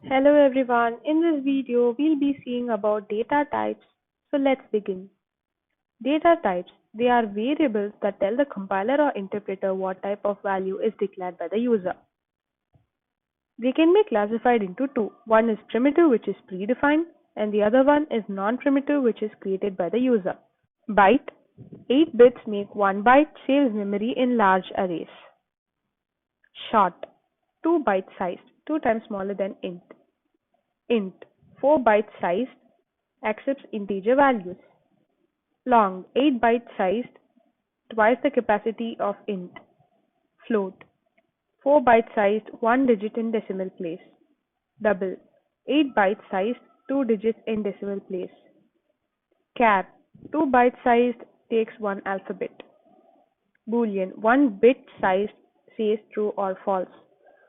Hello everyone, in this video we'll be seeing about data types. So let's begin. Data types, they are variables that tell the compiler or interpreter what type of value is declared by the user. They can be classified into two. One is primitive, which is predefined, and the other one is non-primitive, which is created by the user. Byte, 8 bits make 1 byte, saves memory in large arrays. Short, 2 byte sized, 2 times smaller than int. Int, 4 byte sized, accepts integer values. Long, 8 byte sized, twice the capacity of int. Float, 4 byte sized, 1 digit in decimal place. Double, 8 byte sized, 2 digits in decimal place. Char, 2 byte sized, takes 1 alphabet. Boolean, 1 bit sized, says true or false.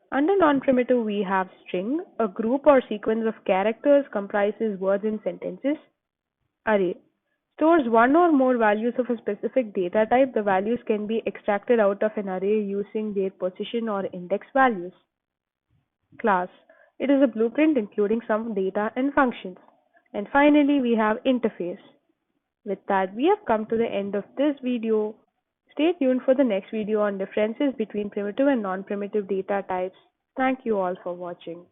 Under non-primitive we have string, a group or sequence of characters comprises words and sentences. Array, stores one or more values of a specific data type. The values can be extracted out of an array using their position or index values. Class, it is a blueprint including some data and functions. And finally we have interface. With that, we have come to the end of this video. Stay tuned for the next video on differences between primitive and non-primitive data types. Thank you all for watching.